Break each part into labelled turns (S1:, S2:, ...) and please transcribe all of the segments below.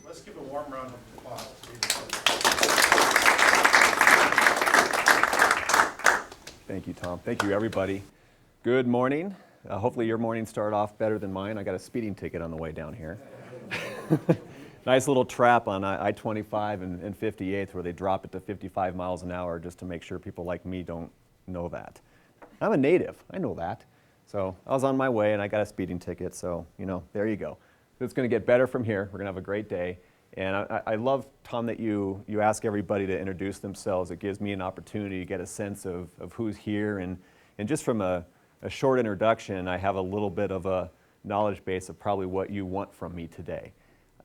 S1: Let's give a warm round of applause.
S2: Thank you, Tom. Thank you, everybody. Good morning. Hopefully your morning started off better than mine. I got a speeding ticket on the way down here. Nice little trap on I-25 and 58th where they drop it to 55 miles an hour just to make sure people like me don't know that. I'm a native. I know that. So I was on my way and I got a speeding ticket. So, there you go. It's going to get better from here. We're going to have a great day. And I love, Tom, that you ask everybody to introduce themselves. It gives me an opportunity to get a sense of who's here. And just from a short introduction, I have a little bit of a knowledge base of probably what you want from me today.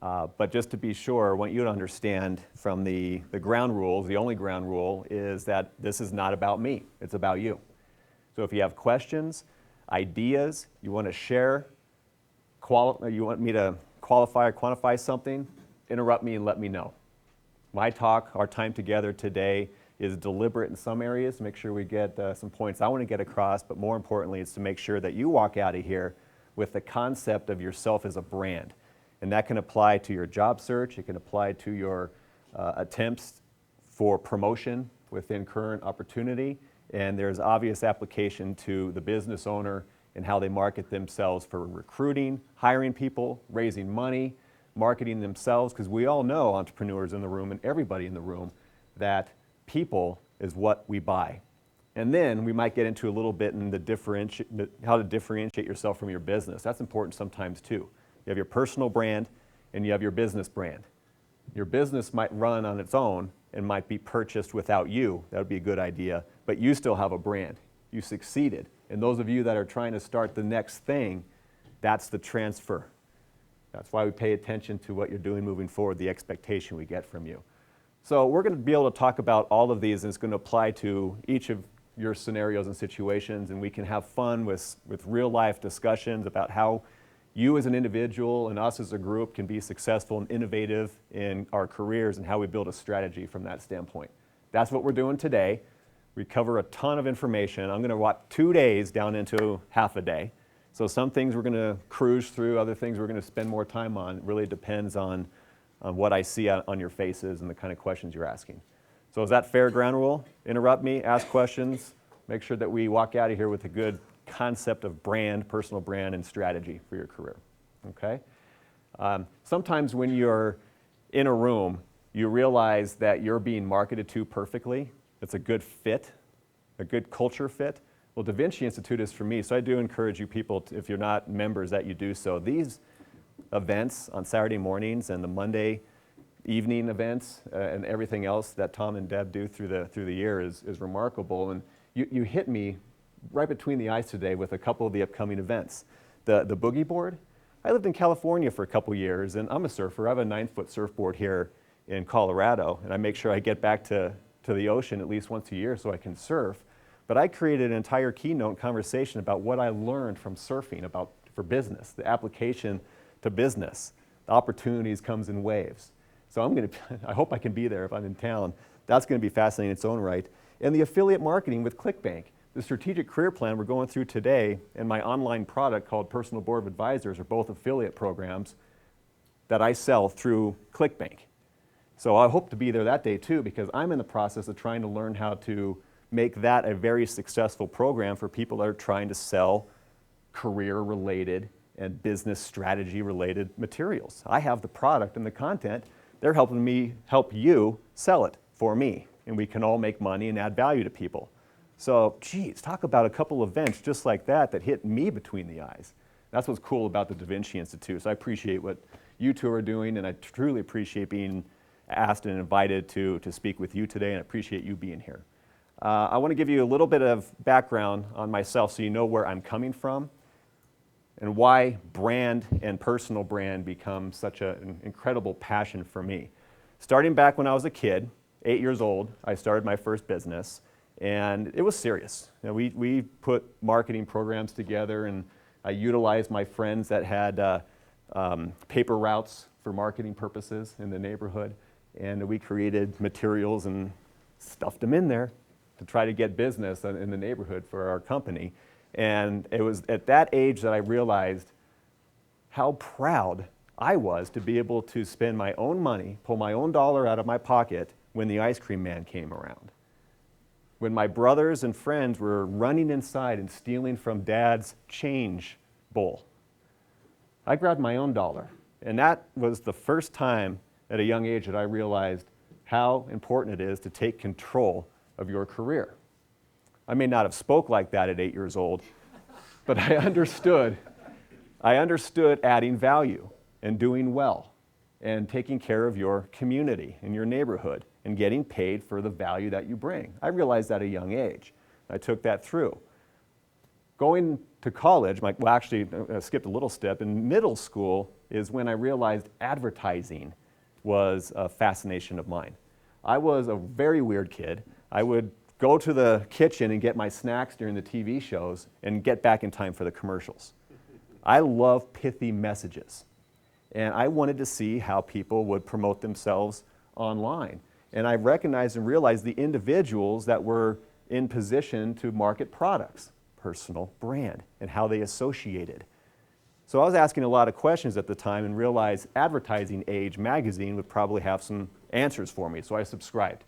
S2: But just to be sure, I want you to understand from the ground rules, the only ground rule is that this is not about me. It's about you. So if you have questions, ideas, you want to share, you want me to qualify or quantify something, interrupt me and let me know. My talk, our time together today is deliberate in some areas to make sure we get some points I want to get across, but more importantly, it's to make sure that you walk out of here with the concept of yourself as a brand. And that can apply to your job search, it can apply to your attempts for promotion within current opportunity, and there's obvious application to the business owner and how they market themselves for recruiting, hiring people, raising money, marketing themselves, because we all know, entrepreneurs in the room and everybody in the room, that people is what we buy. And then we might get into a little bit in how to differentiate yourself from your business. That's important sometimes too. You have your personal brand and you have your business brand. Your business might run on its own and might be purchased without you. That would be a good idea, but you still have a brand. You succeeded. And those of you that are trying to start the next thing, that's the transfer. That's why we pay attention to what you're doing moving forward, the expectation we get from you. So we're going to be able to talk about all of these, and it's going to apply to each of your scenarios and situations, and we can have fun with real-life discussions about how you as an individual and us as a group can be successful and innovative in our careers and how we build a strategy from that standpoint. That's what we're doing today. We cover a ton of information. I'm going to walk 2 days down into half a day. So some things we're going to cruise through, other things we're going to spend more time on. It really depends on what I see on your faces and the kind of questions you're asking. So is that fair ground rule? Interrupt me, ask questions, make sure that we walk out of here with a good concept of brand, personal brand, and strategy for your career, okay? Sometimes when you're in a room, you realize that you're being marketed to perfectly. It's a good fit, a good culture fit. Well, DaVinci Institute is for me, so I do encourage you people, if you're not members, that you do so. These events on Saturday mornings and the Monday evening events and everything else that Tom and Deb do through the year is remarkable. And you hit me right between the eyes today with a couple of the upcoming events. The boogie board. I lived in California for a couple years, and I'm a surfer. I have a 9-foot surfboard here in Colorado, and I make sure I get back to the ocean at least once a year so I can surf. But I created an entire keynote conversation about what I learned from surfing for business, the application to business. The opportunities comes in waves. So I hope I can be there if I'm in town. That's going to be fascinating in its own right. And the affiliate marketing with ClickBank. The strategic career plan we're going through today and my online product called Personal Board of Advisors are both affiliate programs that I sell through ClickBank. So I hope to be there that day too, because I'm in the process of trying to learn how to make that a very successful program for people that are trying to sell career-related and business strategy-related materials. I have the product and the content. They're helping me help you sell it for me, and we can all make money and add value to people. So, geez, talk about a couple events just like that hit me between the eyes. That's what's cool about the DaVinci Institute. So I appreciate what you two are doing, and I truly appreciate being asked and invited to speak with you today, and I appreciate you being here. I want to give you a little bit of background on myself so you know where I'm coming from and why brand and personal brand become such an incredible passion for me. Starting back when I was a kid, 8 years old, I started my first business, and it was serious. We put marketing programs together, and I utilized my friends that had paper routes for marketing purposes in the neighborhood, and we created materials and stuffed them in there to try to get business in the neighborhood for our company. And it was at that age that I realized how proud I was to be able to spend my own money, pull my own dollar out of my pocket when the ice cream man came around. When my brothers and friends were running inside and stealing from Dad's change bowl, I grabbed my own dollar. And that was the first time at a young age that I realized how important it is to take control of your career. I may not have spoke like that at 8 years old, but I understood adding value and doing well and taking care of your community and your neighborhood and getting paid for the value that you bring. I realized that at a young age. I took that through. Going to college, I skipped a little step. In middle school is when I realized advertising was a fascination of mine. I was a very weird kid. I would go to the kitchen and get my snacks during the TV shows and get back in time for the commercials. I love pithy messages. And I wanted to see how people would promote themselves online. And I recognized and realized the individuals that were in position to market products, personal brand, and how they associated. So I was asking a lot of questions at the time and realized Advertising Age magazine would probably have some answers for me. So I subscribed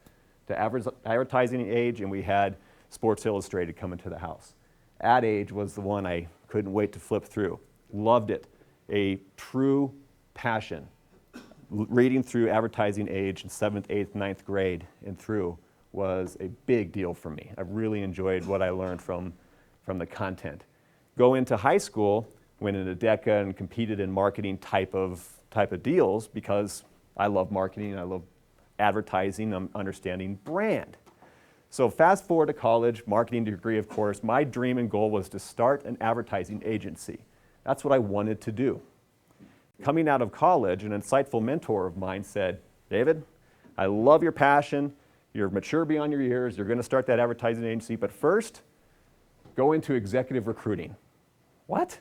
S2: to Advertising Age, and we had Sports Illustrated coming to the house. Ad Age was the one I couldn't wait to flip through. Loved it. A true passion. Reading through Advertising Age in 7th, 8th, 9th grade and through was a big deal for me. I really enjoyed what I learned from the content. Go into high school, went into DECA and competed in marketing type of deals because I love marketing, I love advertising, I'm understanding brand. So fast forward to college, marketing degree, of course. My dream and goal was to start an advertising agency. That's what I wanted to do. Coming out of college, an insightful mentor of mine said, David, I love your passion, you're mature beyond your years, you're going to start that advertising agency, but first, go into executive recruiting. What?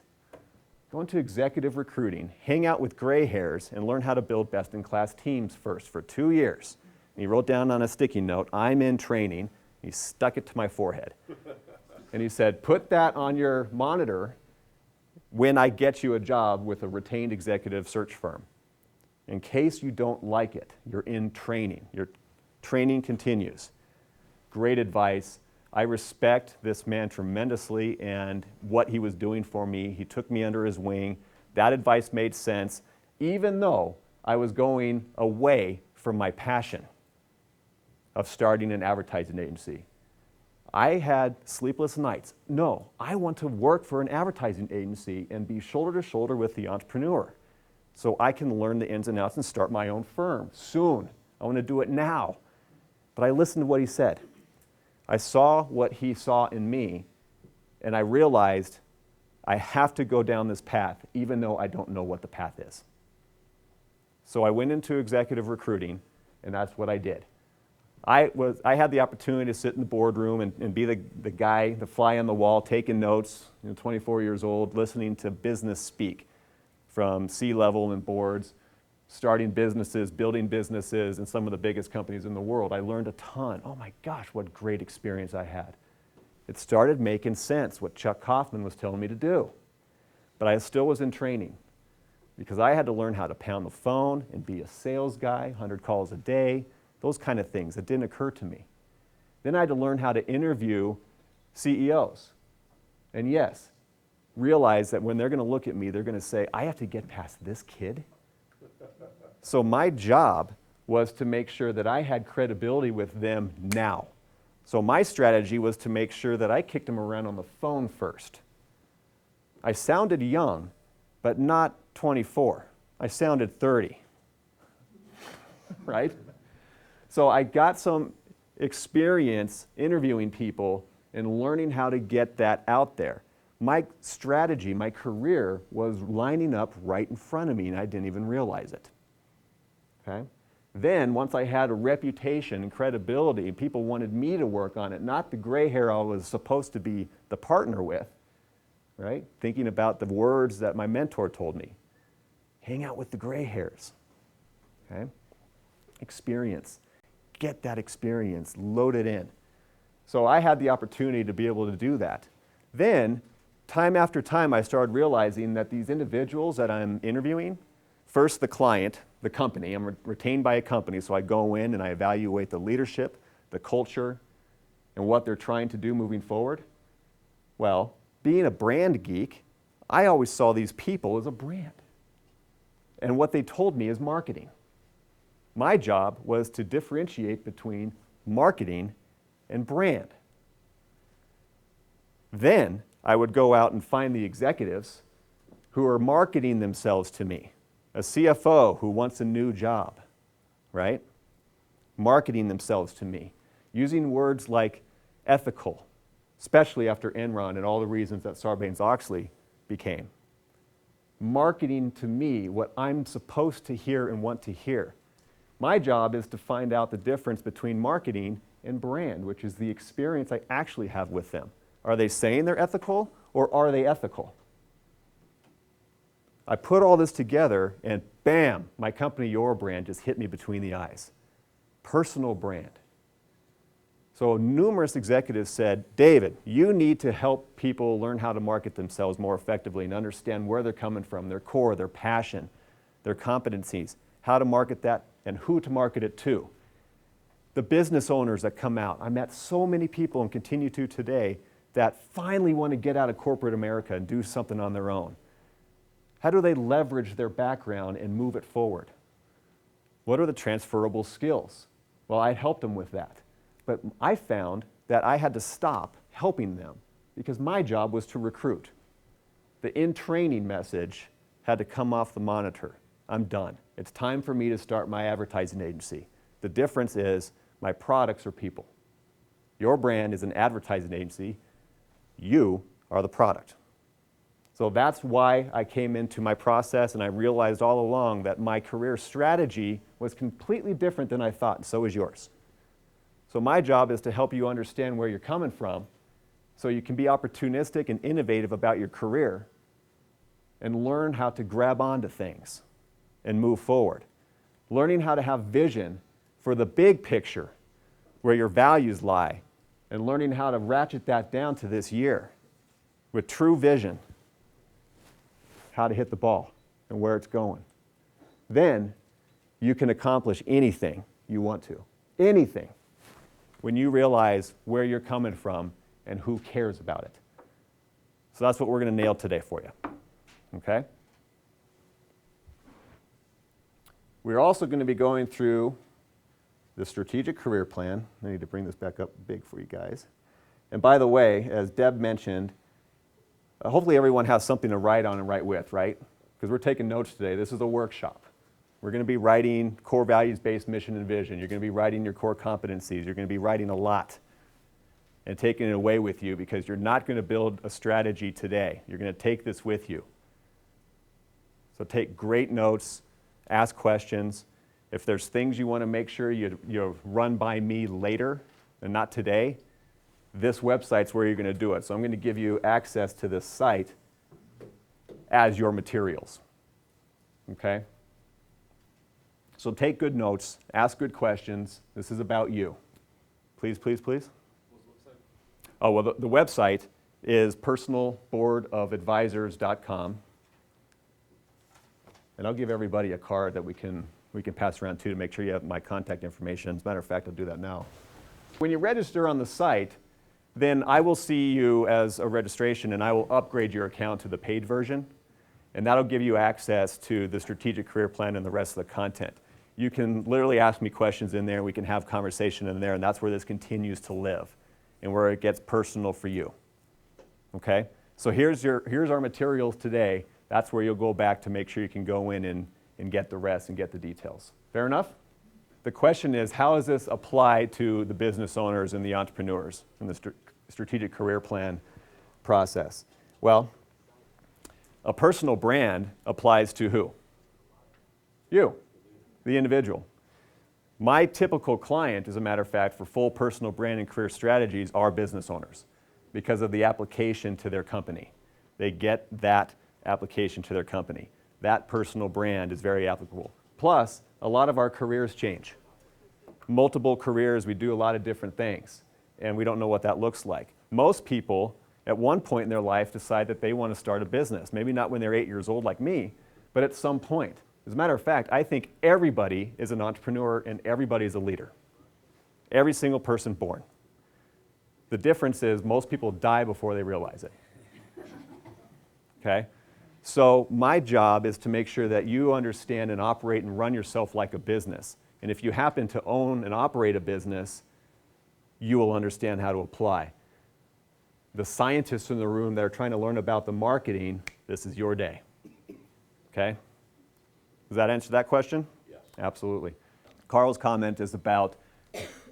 S2: Go into executive recruiting, hang out with gray hairs, and learn how to build best-in-class teams first for 2 years. And he wrote down on a sticky note, I'm in training. He stuck it to my forehead. And he said, put that on your monitor when I get you a job with a retained executive search firm. In case you don't like it, you're in training. Your training continues. Great advice. I respect this man tremendously and what he was doing for me. He took me under his wing. That advice made sense, even though I was going away from my passion of starting an advertising agency. I had sleepless nights. No, I want to work for an advertising agency and be shoulder to shoulder with the entrepreneur so I can learn the ins and outs and start my own firm soon. I want to do it now. But I listened to what he said. I saw what he saw in me, and I realized I have to go down this path even though I don't know what the path is. So I went into executive recruiting, and that's what I did. I had the opportunity to sit in the boardroom and be the guy, the fly on the wall, taking notes, 24 years old, listening to business speak from C-level and boards, starting businesses, building businesses in some of the biggest companies in the world. I learned a ton. Oh my gosh, what great experience I had. It started making sense, what Chuck Kaufman was telling me to do. But I still was in training because I had to learn how to pound the phone and be a sales guy, 100 calls a day, those kind of things that didn't occur to me. Then I had to learn how to interview CEOs. And yes, realize that when they're going to look at me, they're going to say, I have to get past this kid. So my job was to make sure that I had credibility with them now. So my strategy was to make sure that I kicked them around on the phone first. I sounded young, but not 24. I sounded 30, right? So I got some experience interviewing people and learning how to get that out there. My strategy, my career was lining up right in front of me, and I didn't even realize it. Okay? Then, once I had a reputation and credibility, people wanted me to work on it, not the gray hair I was supposed to be the partner with, right? Thinking about the words that my mentor told me. Hang out with the gray hairs. Okay? Experience. Get that experience, load it in. So I had the opportunity to be able to do that. Then, time after time, I started realizing that these individuals that I'm interviewing, first the client, the company. I'm retained by a company, so I go in and I evaluate the leadership, the culture, and what they're trying to do moving forward. Well, being a brand geek, I always saw these people as a brand. And what they told me is marketing. My job was to differentiate between marketing and brand. Then I would go out and find the executives who are marketing themselves to me. A CFO who wants a new job, right? Marketing themselves to me, using words like ethical, especially after Enron and all the reasons that Sarbanes-Oxley became. Marketing to me what I'm supposed to hear and want to hear. My job is to find out the difference between marketing and brand, which is the experience I actually have with them. Are they saying they're ethical, or are they ethical? I put all this together and bam, my company, Your Brand, just hit me between the eyes. Personal brand. So numerous executives said, David, you need to help people learn how to market themselves more effectively and understand where they're coming from, their core, their passion, their competencies, how to market that and who to market it to. The business owners that come out, I met so many people and continue to today that finally want to get out of corporate America and do something on their own. How do they leverage their background and move it forward? What are the transferable skills? Well, I helped them with that. But I found that I had to stop helping them because my job was to recruit. The in-training message had to come off the monitor. I'm done. It's time for me to start my advertising agency. The difference is my products are people. Your Brand is an advertising agency. You are the product. So that's why I came into my process, and I realized all along that my career strategy was completely different than I thought, and so is yours. So my job is to help you understand where you're coming from so you can be opportunistic and innovative about your career and learn how to grab onto things and move forward. Learning how to have vision for the big picture where your values lie and learning how to ratchet that down to this year with true vision, how to hit the ball and where it's going. Then you can accomplish anything you want to. Anything. When you realize where you're coming from and who cares about it. So that's what we're going to nail today for you. Okay? We're also going to be going through the strategic career plan. I need to bring this back up big for you guys. And by the way, as Deb mentioned, hopefully everyone has something to write on and write with, right? Because we're taking notes today. This is a workshop. We're going to be writing core values-based mission and vision. You're going to be writing your core competencies. You're going to be writing a lot and taking it away with you because you're not going to build a strategy today. You're going to take this with you. So take great notes, ask questions. If there's things you want to make sure you run by me later and not today, this website's where you're going to do it. So I'm going to give you access to this site as your materials. Okay? So take good notes, ask good questions. This is about you. Please, please, please.
S1: What's the website?
S2: Oh, well, the website is personalboardofadvisors.com. And I'll give everybody a card that we can pass around too to make sure you have my contact information. As a matter of fact, I'll do that now. When you register on the site, then I will see you as a registration and I will upgrade your account to the paid version. And that'll give you access to the strategic career plan and the rest of the content. You can literally ask me questions in there. We can have conversation in there, and that's where this continues to live and where it gets personal for you. Okay? So here's our materials today. That's where you'll go back to make sure you can go in and get the rest and get the details. Fair enough? The question is, how does this apply to the business owners and the entrepreneurs in the strategic career plan process? Well, a personal brand applies to who? You, the individual. My typical client, as a matter of fact, for full personal brand and career strategies are business owners because of the application to their company. They get that application to their company. That personal brand is very applicable. Plus, a lot of our careers change. Multiple careers, we do a lot of different things, and we don't know what that looks like. Most people, at one point in their life, decide that they want to start a business. Maybe not when they're 8 years old like me, but at some point. As a matter of fact, I think everybody is an entrepreneur and everybody is a leader. Every single person born. The difference is most people die before they realize it. Okay? So my job is to make sure that you understand and operate and run yourself like a business. And if you happen to own and operate a business, you will understand how to apply. The scientists in the room that are trying to learn about the marketing, this is your day. Okay? Does that answer that question?
S3: Yes.
S2: Absolutely. Carl's comment is about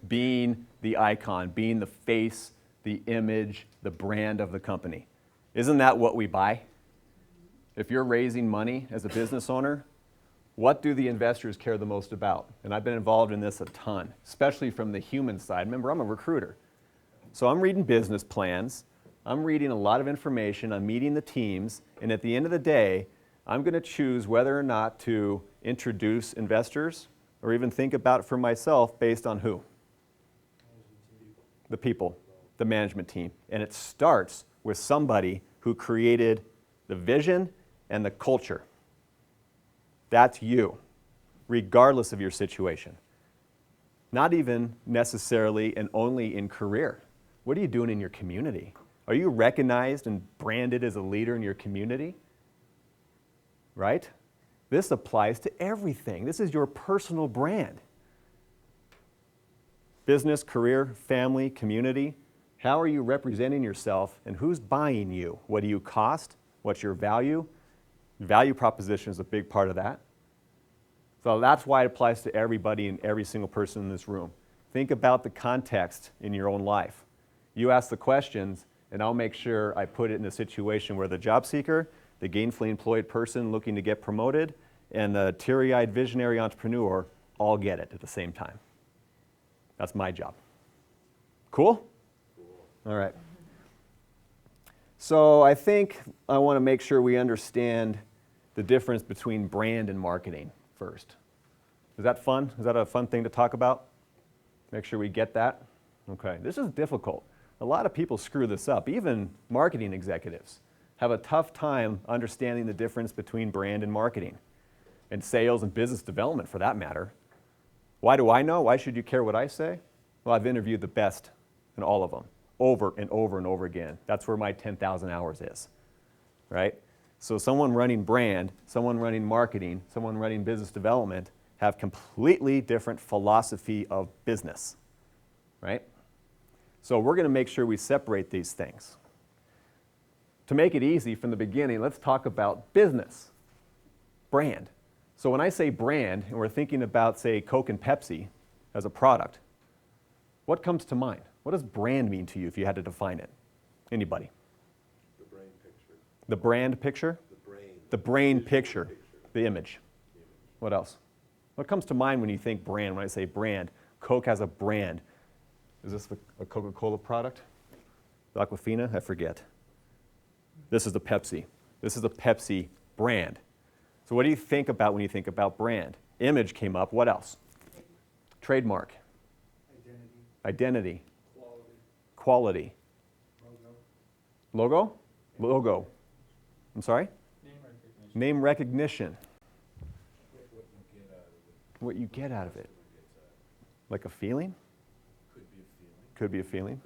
S2: being the icon, being the face, the image, the brand of the company. Isn't that what we buy? If you're raising money as a business owner, what do the investors care the most about? And I've been involved in this a ton, especially from the human side. Remember, I'm a recruiter. So I'm reading business plans, I'm reading a lot of information, I'm meeting the teams, and at the end of the day, I'm going to choose whether or not to introduce investors or even think about it for myself based on who? The people, the management team. And it starts with somebody who created the vision and the culture. That's you, regardless of your situation. Not even necessarily and only in career. What are you doing in your community? Are you recognized and branded as a leader in your community? Right? This applies to everything. This is your personal brand. Business, career, family, community. How are you representing yourself and who's buying you? What do you cost? What's your value? Value proposition is a big part of that. So that's why it applies to everybody and every single person in this room. Think about the context in your own life. You ask the questions, and I'll make sure I put it in a situation where the job seeker, the gainfully employed person looking to get promoted, and the teary-eyed visionary entrepreneur all get it at the same time. That's my job. Cool? All right. So I think I want to make sure we understand the difference between brand and marketing first. Is that fun? Is that a fun thing to talk about? Make sure we get that? Okay. This is difficult. A lot of people screw this up. Even marketing executives have a tough time understanding the difference between brand and marketing, and sales and business development for that matter. Why do I know? Why should you care what I say? Well, I've interviewed the best in all of them, over and over and over again. That's where my 10,000 hours is, right? So someone running brand, someone running marketing, someone running business development have completely different philosophy of business, right? So we're going to make sure we separate these things. To make it easy from the beginning, let's talk about business, brand. So when I say brand, and we're thinking about, say, Coke and Pepsi as a product, what comes to mind? What does brand mean to you if you had to define it? Anybody?
S3: The brain picture.
S2: The brand picture?
S3: The brain.
S2: The brain picture. The image. What else? What comes to mind when you think brand? When I say brand, Coke has a brand. Is this a Coca-Cola product? The Aquafina? I forget. This is the Pepsi. This is the Pepsi brand. So what do you think about when you think about brand? Image came up. What else? Trademark. Identity. Quality. Logo? Logo. I'm sorry? Name recognition. What you get out of it. Like a feeling? Could be a feeling.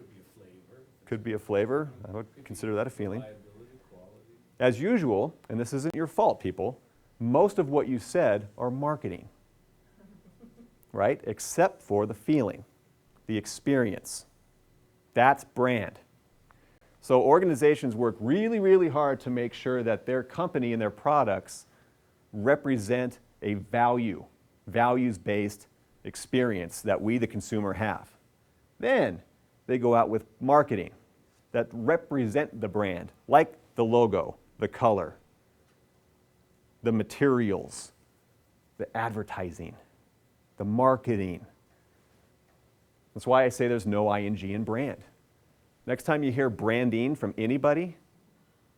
S2: Could be a flavor. I would consider that a feeling. As usual, and this isn't your fault, people, most of what you said are marketing, right? Except for the feeling, the experience. That's brand. So organizations work really, really hard to make sure that their company and their products represent a value, values-based experience that we, the consumer, have. Then they go out with marketing that represent the brand, like the logo, the color, the materials, the advertising, the marketing. That's why I say there's no ing in brand. Next time you hear branding from anybody,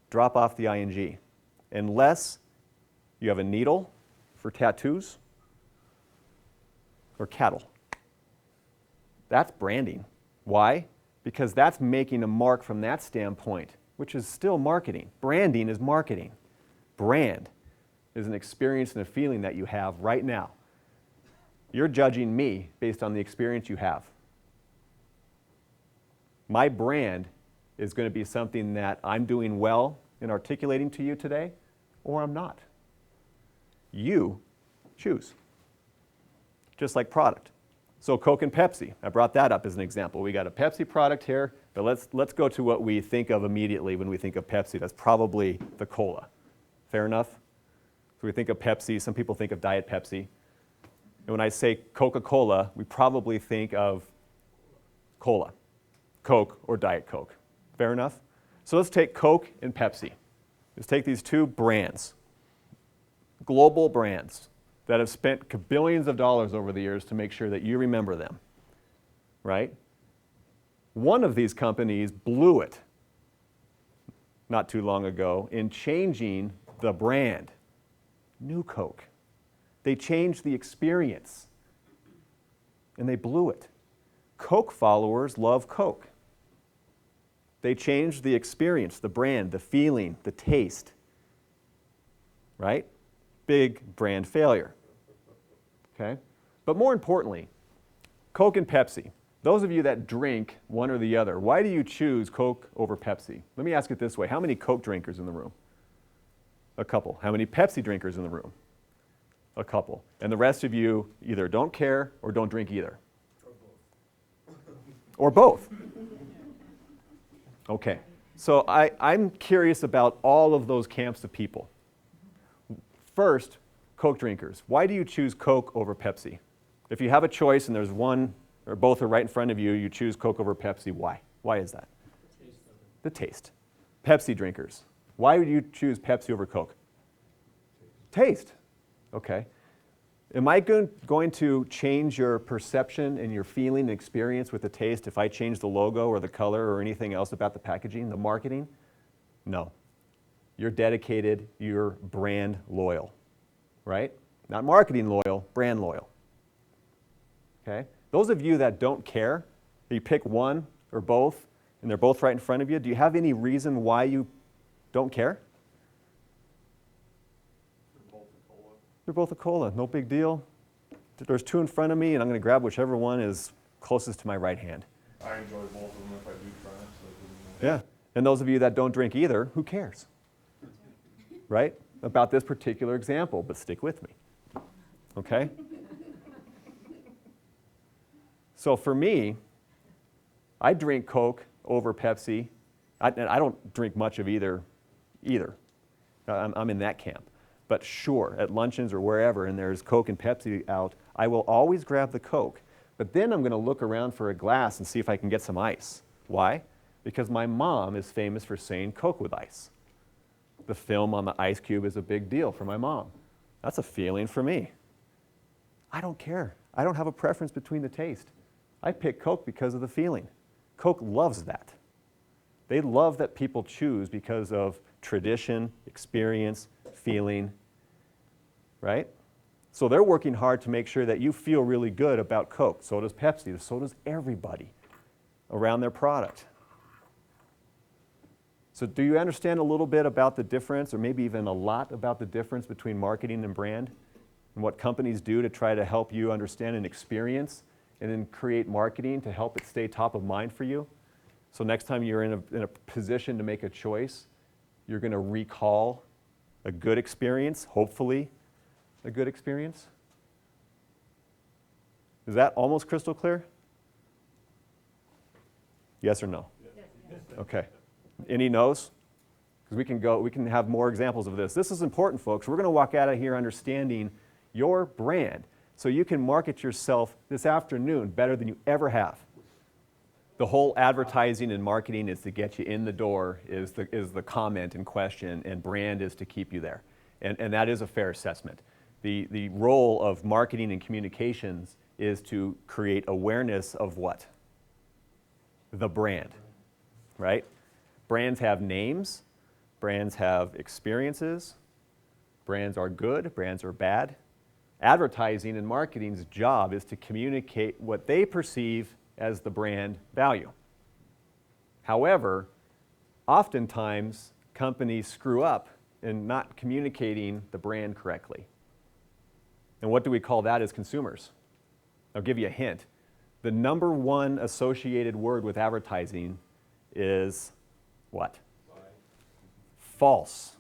S2: drop off the ing, unless you have a needle for tattoos or cattle. That's branding. Why? Because that's making a mark from that standpoint, which is still marketing. Branding is marketing. Brand. is an experience and a feeling that you have right now. You're judging me based on the experience you have. My brand is going to be something that I'm doing well in articulating to you today, or I'm not. You choose. Just like product. So Coke and Pepsi, I brought that up as an example. We got a Pepsi product here, but let's go to what we think of immediately when we think of Pepsi. That's probably the cola. Fair enough? So we think of Pepsi, some people think of Diet Pepsi. And when I say Coca-Cola, we probably think of cola, Coke or Diet Coke. Fair enough? So let's take Coke and Pepsi. Let's take these two brands, global brands that have spent billions of dollars over the years to make sure that you remember them, right? One of these companies blew it not too long ago in changing the brand. New Coke. They changed the experience, and they blew it. Coke followers love Coke. They changed the experience, the brand, the feeling, the taste, right? Big brand failure, okay? But more importantly, Coke and Pepsi. Those of you that drink one or the other, why do you choose Coke over Pepsi? Let me ask it this way. How many Coke drinkers in the room? A couple. How many Pepsi drinkers in the room? A couple. And the rest of you either don't care or don't drink either. Or both. Okay. So I'm curious about all of those camps of people. First, Coke drinkers. Why do you choose Coke over Pepsi? If you have a choice and there's one or both are right in front of you, you choose Coke over Pepsi. Why? Why is that? The taste. Pepsi drinkers. Why would you choose Pepsi over Coke? Taste. Okay. Am I going to change your perception and your feeling and experience with the taste if I change the logo or the color or anything else about the packaging, the marketing? No. You're dedicated, you're brand loyal, right? Not marketing loyal, brand loyal. Okay? Those of you that don't care, that you pick one or both, and they're both right in front of you, do you have any reason why you don't care? They're both a cola, no big deal. There's two in front of me, and I'm going to grab whichever one is closest to my right hand.
S3: I enjoy both of them if I do try it, so it doesn't matter.
S2: Yeah, and those of you that don't drink either, who cares? Right? About this particular example, but stick with me. Okay? So for me, I drink Coke over Pepsi. I don't drink much of either. I'm in that camp. But sure, at luncheons or wherever, and there's Coke and Pepsi out, I will always grab the Coke. But then I'm going to look around for a glass and see if I can get some ice. Why? Because my mom is famous for saying Coke with ice. The film on the ice cube is a big deal for my mom. That's a feeling for me. I don't care. I don't have a preference between the taste. I pick Coke because of the feeling. Coke loves that. They love that people choose because of tradition, experience, feeling, right? So they're working hard to make sure that you feel really good about Coke. So does Pepsi. So does everybody around their product. So do you understand a little bit about the difference, or maybe even a lot about the difference between marketing and brand, and what companies do to try to help you understand an experience and then create marketing to help it stay top of mind for you? So next time you're in a position to make a choice, you're going to recall a good experience, hopefully a good experience. Is that almost crystal clear? Yes or no? Yes. Okay. Any no's? Because we can have more examples of this. This is important, folks. We're going to walk out of here understanding your brand so you can market yourself this afternoon better than you ever have. The whole advertising and marketing is to get you in the door, is the comment in question, and brand is to keep you there. And that is a fair assessment. The role of marketing and communications is to create awareness of what? The brand, right? Brands have names, brands have experiences, brands are good, brands are bad. Advertising and marketing's job is to communicate what they perceive as the brand value. However, oftentimes companies screw up in not communicating the brand correctly. And what do we call that as consumers? I'll give you a hint. The number one associated word with advertising is what? False.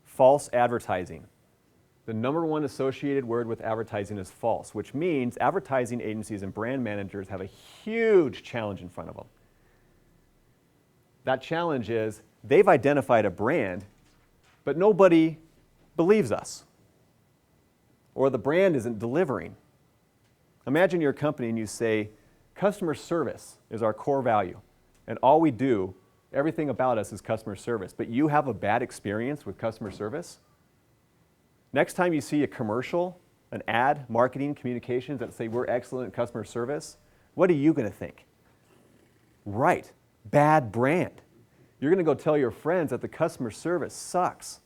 S2: False advertising. The number one associated word with advertising is false, which means advertising agencies and brand managers have a huge challenge in front of them. That challenge is they've identified a brand, but nobody believes us, or the brand isn't delivering. Imagine you're a company and you say, customer service is our core value, and all we do, everything about us is customer service, but you have a bad experience with customer service? Next time you see a commercial, an ad, marketing, communications that say we're excellent at customer service, what are you going to think? Right, bad brand. You're going to go tell your friends that the customer service sucks,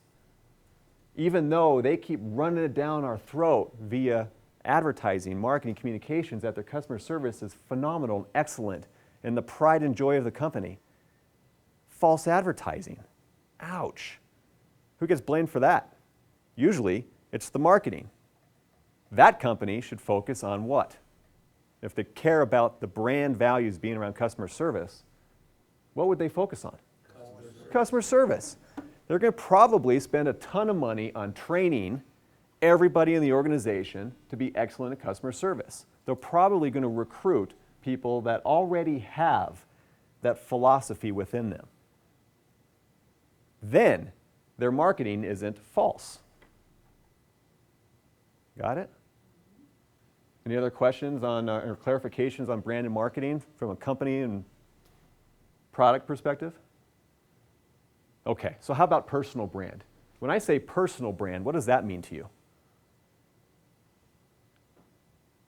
S2: even though they keep running it down our throat via advertising, marketing, communications, that their customer service is phenomenal and excellent and the pride and joy of the company. False advertising. Ouch. Who gets blamed for that? Usually, it's the marketing. That company should focus on what? If they care about the brand values being around customer service, what would they focus on? Customer service. They're going to probably spend a ton of money on training everybody in the organization to be excellent at customer service. They're probably going to recruit people that already have that philosophy within them. Then, their marketing isn't false. Got it? Any other questions on or clarifications on brand and marketing from a company and product perspective? Okay, so how about personal brand? When I say personal brand, what does that mean to you?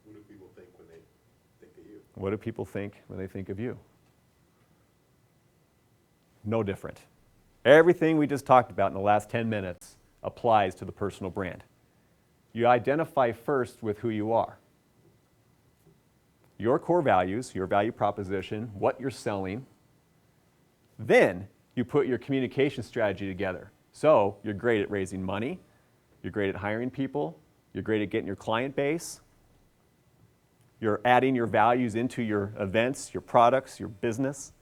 S3: What do people think when they think of you?
S2: What do people think when they think of you? No different. Everything we just talked about in the last 10 minutes applies to the personal brand. You identify first with who you are. Your core values, your value proposition, what you're selling. Then you put your communication strategy together. So you're great at raising money, you're great at hiring people, you're great at getting your client base, you're adding your values into your events, your products, your business.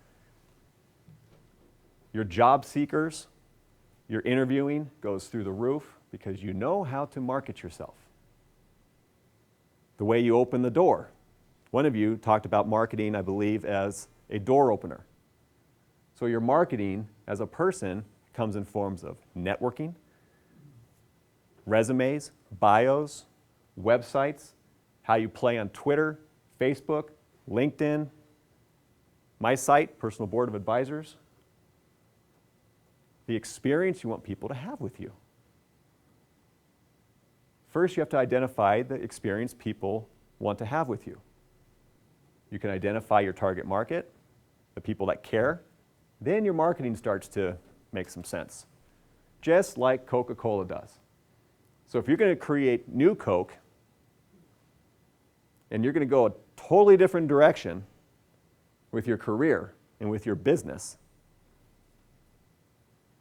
S2: Your job seekers, your interviewing goes through the roof because you know how to market yourself. The way you open the door. One of you talked about marketing, I believe, as a door opener. So your marketing as a person comes in forms of networking, resumes, bios, websites, how you play on Twitter, Facebook, LinkedIn, my site, Personal Board of Advisors. The experience you want people to have with you. First, you have to identify the experience people want to have with you. You can identify your target market, the people that care. Then your marketing starts to make some sense, just like Coca-Cola does. So if you're going to create new Coke, and you're going to go a totally different direction with your career and with your business,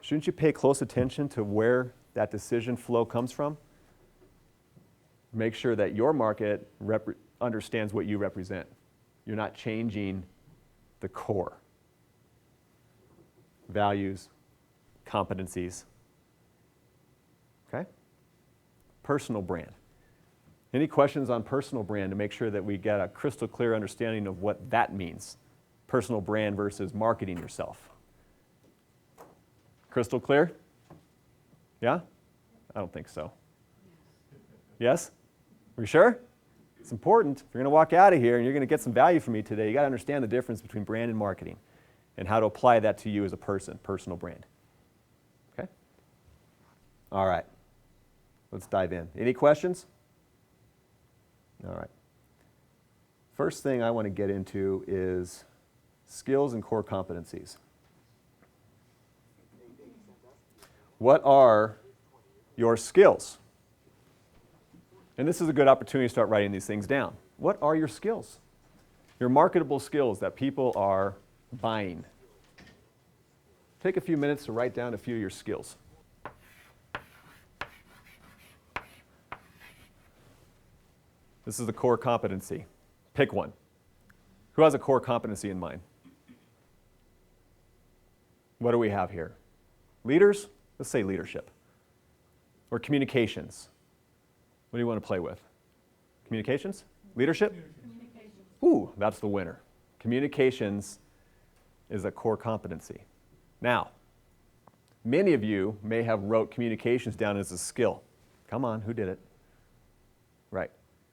S2: shouldn't you pay close attention to where that decision flow comes from? Make sure that your market understands what you represent. You're not changing the core. Values, competencies. Okay? Personal brand. Any questions on personal brand to make sure that we get a crystal clear understanding of what that means? Personal brand versus marketing yourself. Crystal clear? Yeah? I don't think so. Yes? Are you sure? It's important. If you're going to walk out of here and you're going to get some value from me today, you got to understand the difference between brand and marketing and how to apply that to you as a person, personal brand. Okay? All right. Let's dive in. Any questions? All right. First thing I want to get into is skills and core competencies. What are your skills? And this is a good opportunity to start writing these things down. What are your skills? Your marketable skills that people are buying. take a few minutes to write down a few of your skills. This is the core competency. Pick one. Who has a core competency in mind? What do we have here? Leaders? Let's say leadership. Or communications. What do you want to play with? Communications? Leadership?
S4: Communications.
S2: Ooh, that's the winner. Communications is a core competency. Now, many of you may have wrote communications down as a skill. Come on, who did it? Right.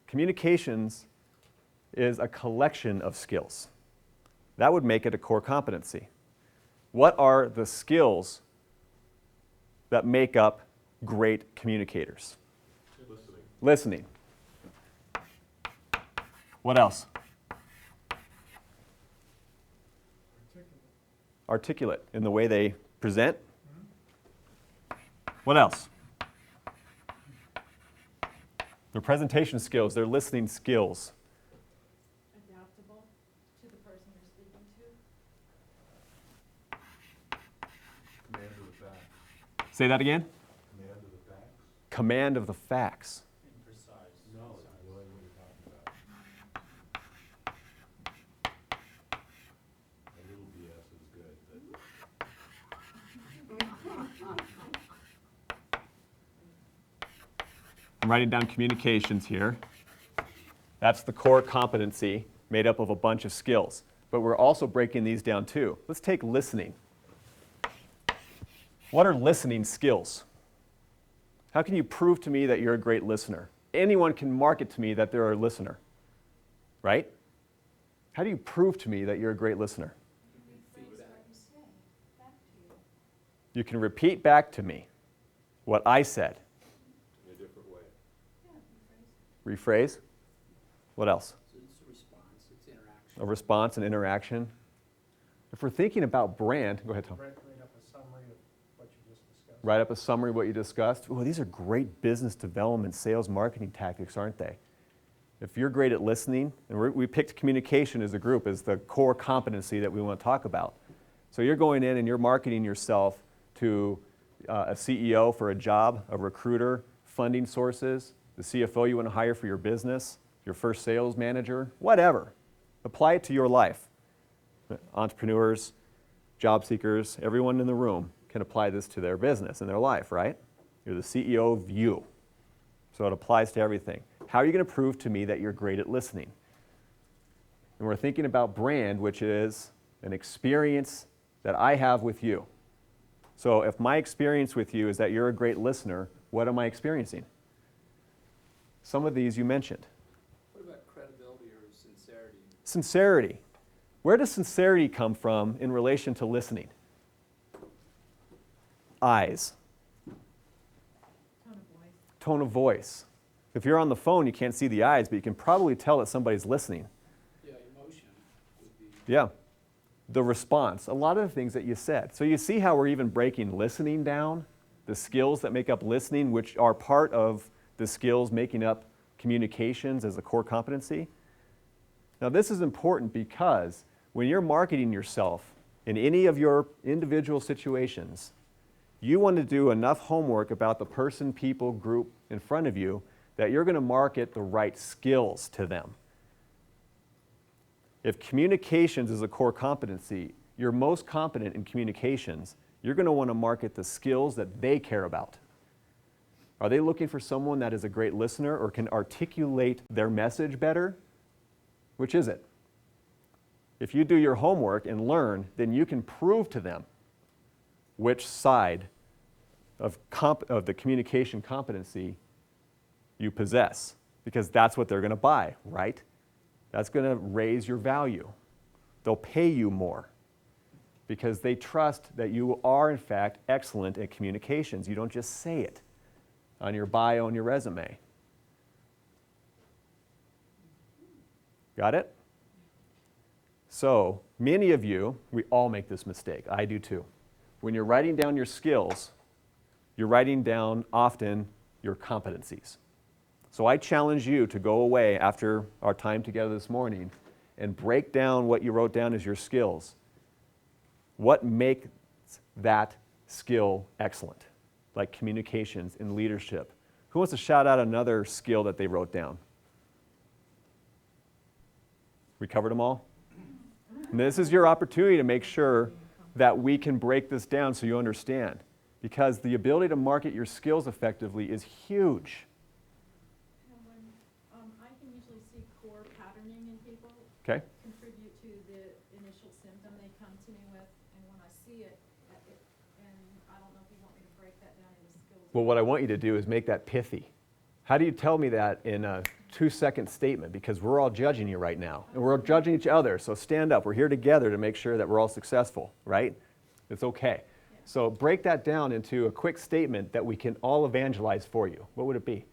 S2: Communications is a collection of skills. That would make it a core competency. What are the skills that make up great communicators? Listening. What else? Articulate in the way they present. What else? Their presentation skills, their listening skills.
S4: Adaptable to the person you're speaking to.
S3: Command of the facts.
S2: Say that again?
S3: Command of the facts.
S2: Command of the facts.
S1: And precise.
S3: No, it's really what you're talking about. A little BS is good, but
S2: I'm writing down communications here. That's the core competency made up of a bunch of skills. But we're also breaking these down too. Let's take listening. What are listening skills? How can you prove to me that you're a great listener? Anyone can market to me that they're a listener, right? How do you prove to me that you're a great listener?
S4: Rephrase what you say back to you.
S2: You can repeat back to me what I said.
S3: in a different way.
S4: Yeah, rephrase.
S2: Rephrase. What else?
S5: So it's a response, it's interaction.
S2: A response and interaction. If we're thinking about brand, go ahead, Tom.
S1: Write up a summary of what you just discussed.
S2: Write up a summary of what you discussed. Well, these are great business development, sales, marketing tactics, aren't they? If you're great at listening, and we picked communication as a group as the core competency that we want to talk about. So you're going in and you're marketing yourself to a CEO for a job, a recruiter, funding sources, the CFO you want to hire for your business, your first sales manager, whatever. Apply it to your life. Entrepreneurs, job seekers, everyone in the room can apply this to their business and their life, right? You're the CEO of you. So it applies to everything. How are you going to prove to me that you're great at listening? And we're thinking about brand, which is an experience that I have with you. So if my experience with you is that you're a great listener, what am I experiencing? Some of these you mentioned.
S5: What about credibility or sincerity?
S2: Sincerity. Where does sincerity come from in relation to listening? Eyes.
S4: Tone of voice.
S2: Tone of voice. If you're on the phone, you can't see the eyes, but you can probably tell that somebody's listening.
S5: Yeah, emotion would be.
S2: Yeah. The response, a lot of the things that you said. So you see how we're even breaking listening down, the skills that make up listening, which are part of the skills making up communications as a core competency. Now this is important because when you're marketing yourself in any of your individual situations, you want to do enough homework about the person, people, group in front of you that you're going to market the right skills to them. If communications is a core competency, you're most competent in communications, you're going to want to market the skills that they care about. Are they looking for someone that is a great listener or can articulate their message better? Which is it? If you do your homework and learn, then you can prove to them which side of the communication competency you possess, because that's what they're going to buy, right? That's going to raise your value. They'll pay you more because they trust that you are, in fact, excellent at communications. You don't just say it on your bio and your resume. Got it? So, many of you, we all make this mistake. I do too. When you're writing down your skills, you're writing down often your competencies. So I challenge you to go away after our time together this morning and break down what you wrote down as your skills. What make that skill excellent, like communications and leadership? Who wants to shout out another skill that they wrote down? We covered them all? And this is your opportunity to make sure that we can break this down so you understand. Because the ability to market your skills effectively is huge.
S4: I can usually see core patterning in people.
S2: Okay?
S4: Contribute to the initial symptom they come to me with, and when I see it, and I don't know if you want me to break that down into skills.
S2: Well, what I want you to do is make that pithy. How do you tell me that in a 2-second statement? Because we're all judging you right now, and we're all judging each other, so stand up. We're here together to make sure that we're all successful, right? It's okay.
S4: Yeah.
S2: So break that down into a quick statement that we can all evangelize for you. What would it be?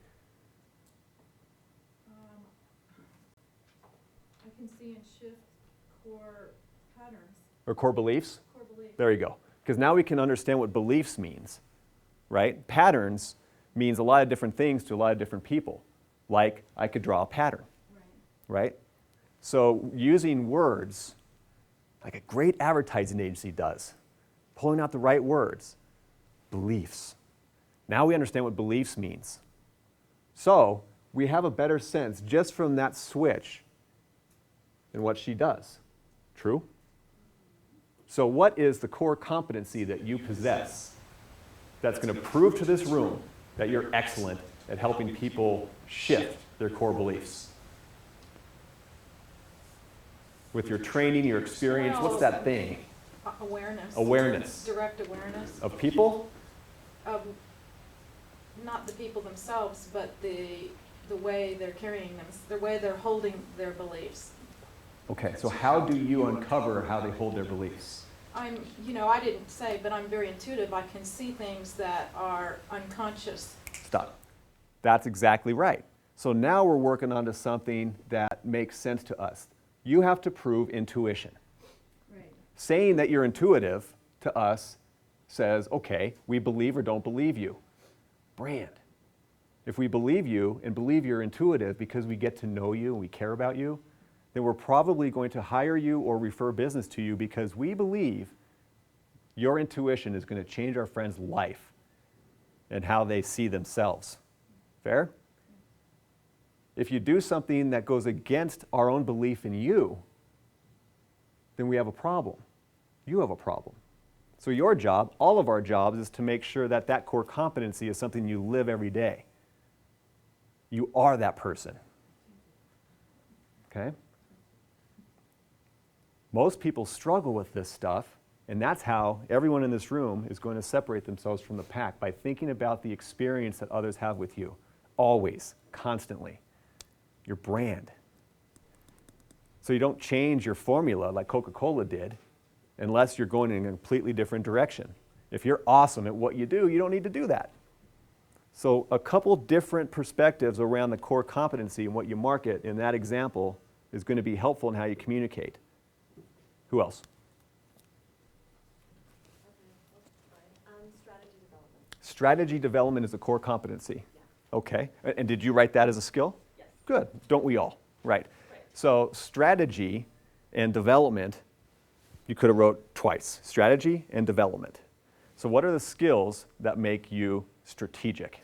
S4: I can see and shift core patterns,
S2: Or core beliefs?
S4: core beliefs.
S2: There you go. Because now we can understand what beliefs means, right? Patterns means a lot of different things to a lot of different people. Like, I could draw a pattern, right? So using words, like a great advertising agency does, pulling out the right words, beliefs. Now we understand what beliefs means. So we have a better sense just from that switch than what she does. True? So what is the core competency that you possess that's going to prove to this room that you're excellent at helping people shift their core beliefs? With your training, your experience, what's that thing?
S6: Awareness.
S2: Awareness.
S6: Direct awareness
S2: Of people?
S6: of not the people themselves, but the way they're carrying them, the way they're holding their beliefs.
S2: Okay, so how do you uncover how they hold their beliefs?
S6: I didn't say, but I'm very intuitive. I can see things that are unconscious.
S2: Stop. That's exactly right. So now we're working onto something that makes sense to us. You have to prove intuition.
S4: Right.
S2: Saying that you're intuitive to us says, okay, we believe or don't believe you. Brand. If we believe you and believe you're intuitive because we get to know you and we care about you, then we're probably going to hire you or refer business to you because we believe your intuition is going to change our friend's life and how they see themselves. Fair? If you do something that goes against our own belief in you, then we have a problem. You have a problem. So your job, all of our jobs, is to make sure that that core competency is something you live every day. You are that person. Okay? Most people struggle with this stuff, and that's how everyone in this room is going to separate themselves from the pack, by thinking about the experience that others have with you. Always, constantly. Your brand. So you don't change your formula like Coca-Cola did unless you're going in a completely different direction. If you're awesome at what you do, you don't need to do that. So a couple different perspectives around the core competency and what you market in that example is going to be helpful in how you communicate. Who else?
S7: Strategy development.
S2: Strategy development is a core competency.
S7: Yeah.
S2: Okay. And did you write that as a skill?
S7: Yes.
S2: Good. Don't we all? Right.
S7: Right.
S2: So strategy and development, you could have wrote twice. Strategy and development. So what are the skills that make you strategic?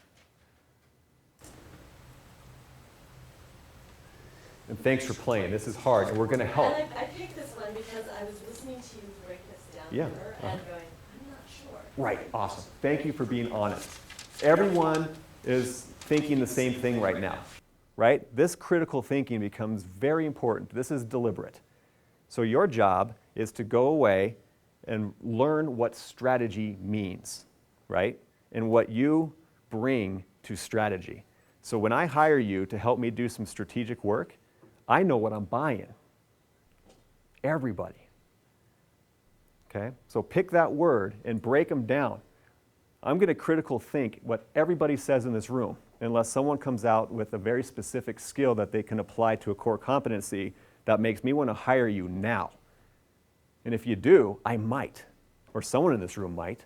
S2: And thanks for playing. This is hard, and we're going to help.
S7: And I picked this one because I was listening to you break this down
S2: Yeah.
S7: here and going, I'm not sure.
S2: Right, awesome. Thank you for being honest. Everyone is thinking the same thing right now, right? This critical thinking becomes very important. This is deliberate. So your job is to go away and learn what strategy means, right? And what you bring to strategy. So when I hire you to help me do some strategic work, I know what I'm buying. Everybody. Okay? So pick that word and break them down. I'm going to critical think what everybody says in this room, unless someone comes out with a very specific skill that they can apply to a core competency that makes me want to hire you now. And if you do, I might, or someone in this room might.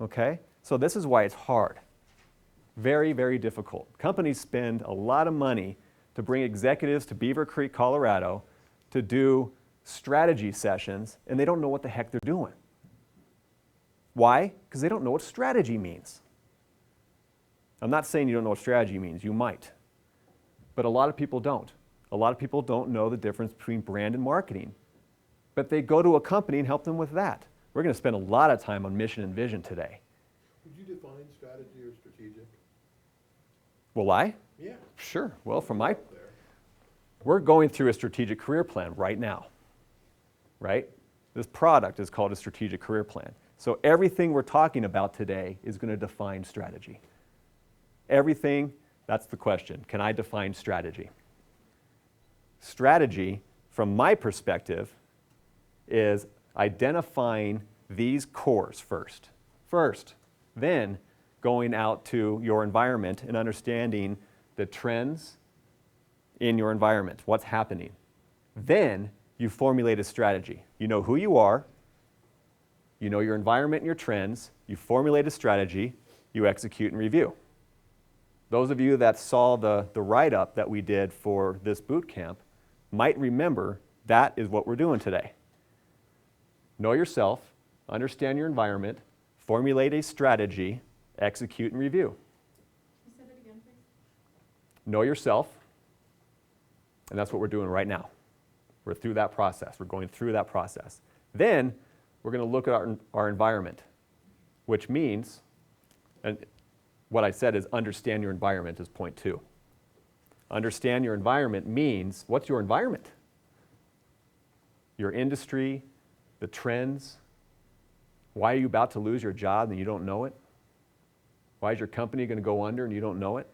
S2: Okay? So this is why it's hard. Very, very difficult. Companies spend a lot of money to bring executives to Beaver Creek, Colorado, to do strategy sessions, and they don't know what the heck they're doing. Why? Because they don't know what strategy means. I'm not saying you don't know what strategy means. You might. But a lot of people don't. A lot of people don't know the difference between brand and marketing. But they go to a company and help them with that. We're going to spend a lot of time on mission and vision today.
S3: Would you define strategy or strategic?
S2: Will I?
S3: Yeah.
S2: Sure. Well, from my,
S3: There.
S2: we're going through a strategic career plan right now, right? This product is called a strategic career plan. So everything we're talking about today is going to define strategy. Everything, that's the question. Can I define strategy? Strategy, from my perspective, is identifying these cores first. Then going out to your environment and understanding the trends in your environment, what's happening. Then you formulate a strategy. You know who you are, you know your environment and your trends, you formulate a strategy, you execute and review. Those of you that saw the write-up that we did for this boot camp might remember that is what we're doing today. Know yourself, understand your environment, formulate a strategy, execute and review.
S4: Can you say that again, please?
S2: Know yourself, and that's what we're doing right now. We're through that process. We're going through that process. Then we're going to look at our environment, which means, and what I said is understand your environment is point 2. Understand your environment means, what's your environment? Your industry, the trends. Why are you about to lose your job and you don't know it? Why is your company going to go under and you don't know it?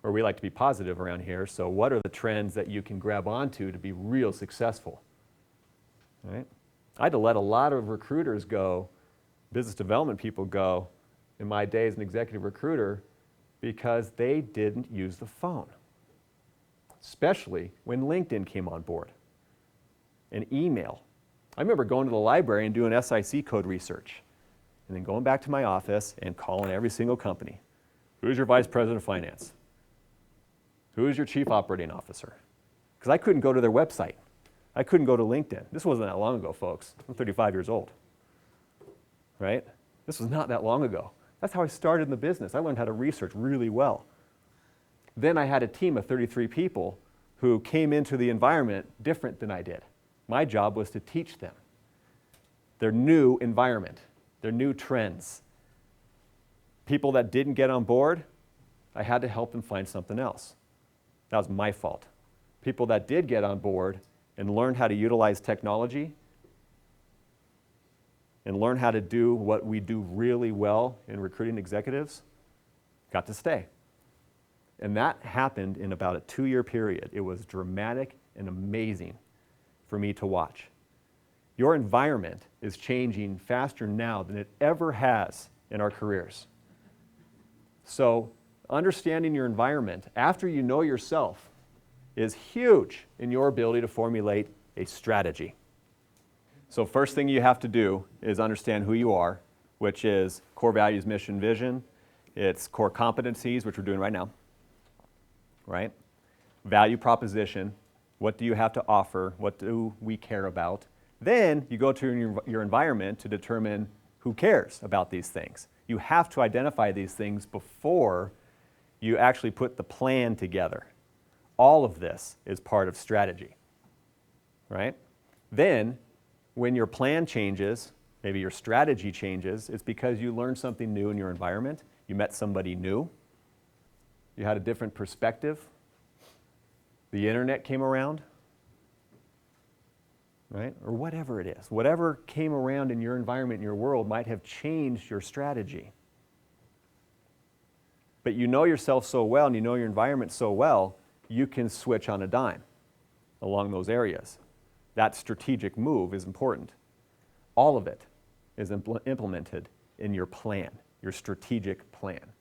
S2: Or we like to be positive around here, so what are the trends that you can grab onto to be real successful? Right? I had to let a lot of recruiters go, business development people go, in my day as an executive recruiter, because they didn't use the phone. Especially when LinkedIn came on board. And email. I remember going to the library and doing SIC code research, and then going back to my office and calling every single company. Who's your vice president of finance? Who's your chief operating officer? Because I couldn't go to their website. I couldn't go to LinkedIn. This wasn't that long ago, folks. I'm 35 years old. Right? This was not that long ago. That's how I started in the business. I learned how to research really well. Then I had a team of 33 people who came into the environment different than I did. My job was to teach them their new environment, their new trends. People that didn't get on board, I had to help them find something else. That was my fault. People that did get on board and learn how to utilize technology and learn how to do what we do really well in recruiting executives, got to stay. And that happened in about a 2-year period. It was dramatic and amazing for me to watch. Your environment is changing faster now than it ever has in our careers. So understanding your environment after you know yourself is huge in your ability to formulate a strategy. So first thing you have to do is understand who you are, which is core values, mission, vision. It's core competencies, which we're doing right now, right? Value proposition, what do you have to offer? What do we care about? Then you go to your environment to determine who cares about these things. You have to identify these things before you actually put the plan together. All of this is part of strategy, right? Then, when your plan changes, maybe your strategy changes, it's because you learned something new in your environment, you met somebody new, you had a different perspective, the internet came around, right? Or whatever it is. Whatever came around in your environment, in your world, might have changed your strategy. But you know yourself so well and you know your environment so well, you can switch on a dime along those areas. That strategic move is important. All of it is implemented in your plan, your strategic plan.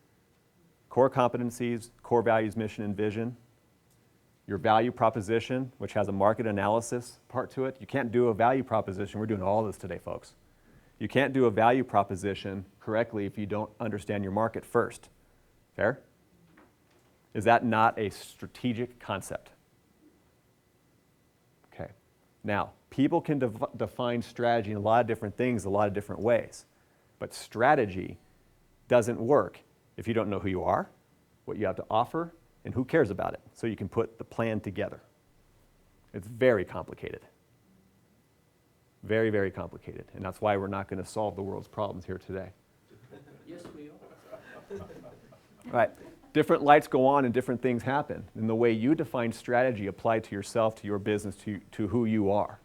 S2: Core competencies, core values, mission, and vision. Your value proposition, which has a market analysis part to it. You can't do a value proposition. We're doing all this today, folks. You can't do a value proposition correctly if you don't understand your market first. Fair? Is that not a strategic concept? Okay. Now, People can define strategy in a lot of different things, a lot of different ways. But strategy doesn't work if you don't know who you are, what you have to offer, and who cares about it. So you can put the plan together. It's very complicated. Very, very complicated. And that's why we're not going to solve the world's problems here today.
S5: Yes, we are.
S2: Right. Different lights go on and different things happen. And the way you define strategy apply to yourself, to your business, to who you are,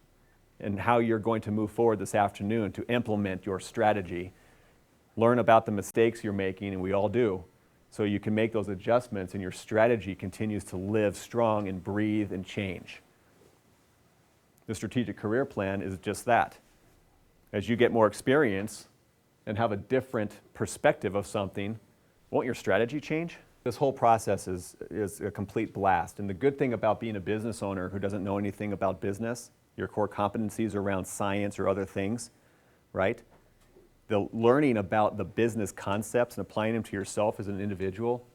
S2: and how you're going to move forward this afternoon to implement your strategy. Learn about the mistakes you're making, and we all do, so you can make those adjustments and your strategy continues to live strong and breathe and change. The strategic career plan is just that. As you get more experience and have a different perspective of something, won't your strategy change? This whole process is a complete blast. And the good thing about being a business owner who doesn't know anything about business, your core competencies around science or other things, right? The learning about the business concepts and applying them to yourself as an individual,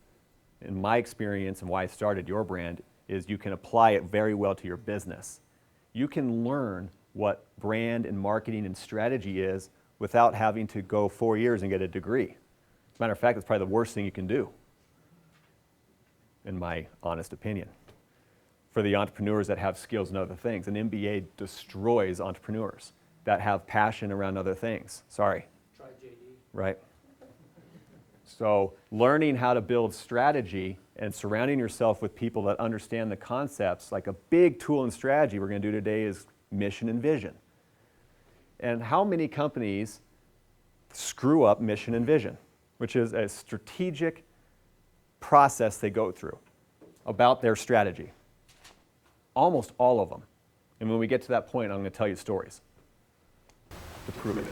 S2: in my experience and why I started your brand, is you can apply it very well to your business. You can learn what brand and marketing and strategy is without having to go 4 years and get a degree. As a matter of fact, it's probably the worst thing you can do, in my honest opinion. For the entrepreneurs that have skills in other things, an MBA destroys entrepreneurs that have passion around other things. Sorry.
S5: Try JD.
S2: Right. So learning how to build strategy and surrounding yourself with people that understand the concepts, like a big tool in strategy we're going to do today is mission and vision. And how many companies screw up mission and vision, which is a strategic process they go through about their strategy? Almost all of them. And when we get to that point, I'm going to tell you stories to prove it.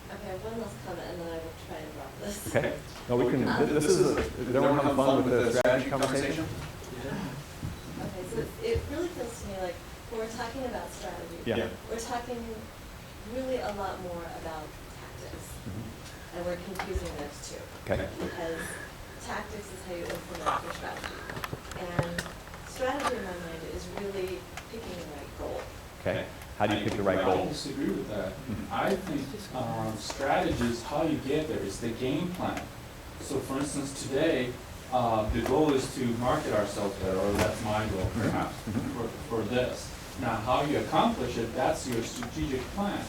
S7: Okay, one last comment and then I will try and wrap this.
S2: Okay. No, we can. This is. Is everyone having fun with the strategy conversation?
S7: Okay, so it really feels to me like when we're talking about strategy,
S2: Yeah.
S7: we're talking really a lot more about tactics.
S2: Mm-hmm.
S7: And we're confusing those two.
S2: Okay.
S7: Because tactics is how you implement your strategy. And strategy in my mind is really picking the right goal.
S2: Okay. How do you pick the right
S8: I
S2: goal?
S8: disagree with that. I think strategy is how you get there. It's the game plan. So for instance, today, the goal is to market ourselves better, or that's my goal perhaps, for this. Now, how you accomplish it, that's your strategic plan.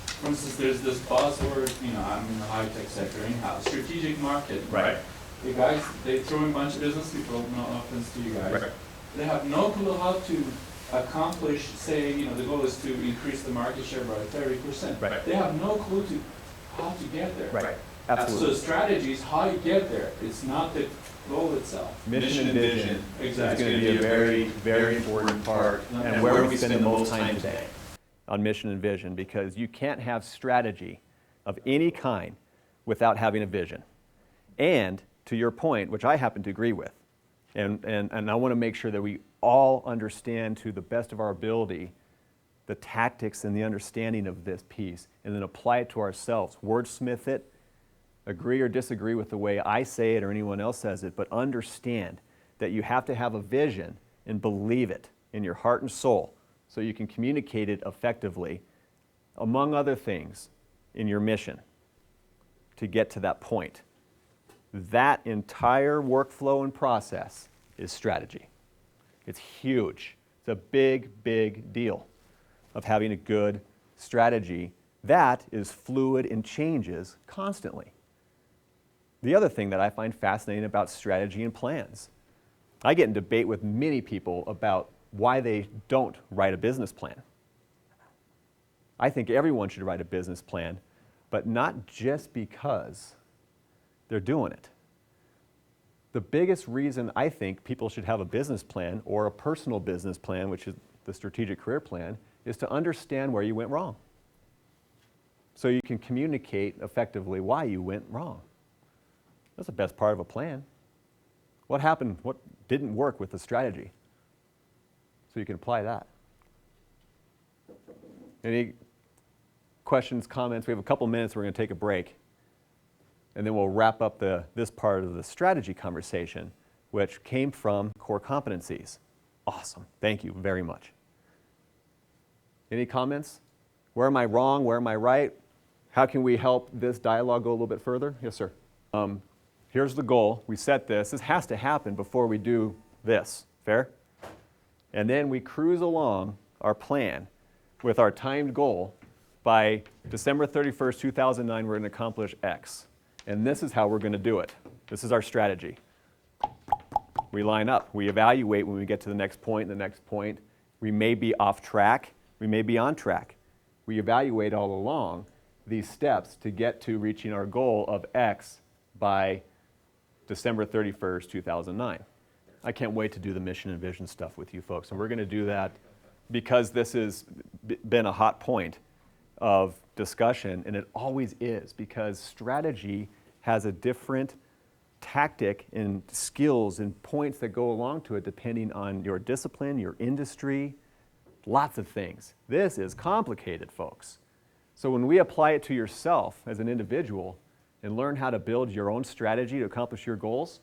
S8: For instance, there's this buzzword, I'm in the high-tech sector anyhow, strategic marketing.
S2: Right.
S8: The guys, they throw in a bunch of business people, no offense to you guys.
S2: Right.
S8: They have no clue how to accomplish, say, the goal is to increase the market share by 30%.
S2: Right.
S8: They have no clue to how to get there.
S2: Right.
S8: So
S2: Absolutely.
S8: strategy is how you get there. It's not the goal itself.
S2: Mission and vision
S8: Exactly.
S2: is going to be a very, very important part, and where we spend the most time today on mission and vision, because you can't have strategy of any kind without having a vision. And to your point, which I happen to agree with, and I want to make sure that we all understand to the best of our ability the tactics and the understanding of this piece, and then apply it to ourselves. Wordsmith it, agree or disagree with the way I say it or anyone else says it, but understand that you have to have a vision and believe it in your heart and soul so you can communicate it effectively, among other things, in your mission to get to that point. That entire workflow and process is strategy. It's huge. It's a big, big deal of having a good strategy that is fluid and changes constantly. The other thing that I find fascinating about strategy and plans, I get in debate with many people about why they don't write a business plan. I think everyone should write a business plan, but not just because they're doing it. The biggest reason I think people should have a business plan or a personal business plan, which is the strategic career plan, is to understand where you went wrong, so you can communicate effectively why you went wrong. That's the best part of a plan. What happened? What didn't work with the strategy? So you can apply that. Any questions, comments? We have a couple minutes. We're going to take a break. And then we'll wrap up this part of the strategy conversation, which came from core competencies. Awesome. Thank you very much. Any comments? Where am I wrong? Where am I right? How can we help this dialogue go a little bit further? Yes, sir. Here's the goal. We set this. This has to happen before we do this. Fair? And then we cruise along our plan with our timed goal. By December 31st, 2009, we're going to accomplish X. And this is how we're going to do it. This is our strategy. We line up. We evaluate when we get to the next point, the next point. We may be off track. We may be on track. We evaluate all along these steps to get to reaching our goal of X by December 31st, 2009. I can't wait to do the mission and vision stuff with you folks. And we're going to do that because this has been a hot point of discussion, and it always is, because strategy has a different tactic and skills and points that go along to it depending on your discipline, your industry, lots of things. This is complicated, folks. So when we apply it to yourself as an individual and learn how to build your own strategy to accomplish your goals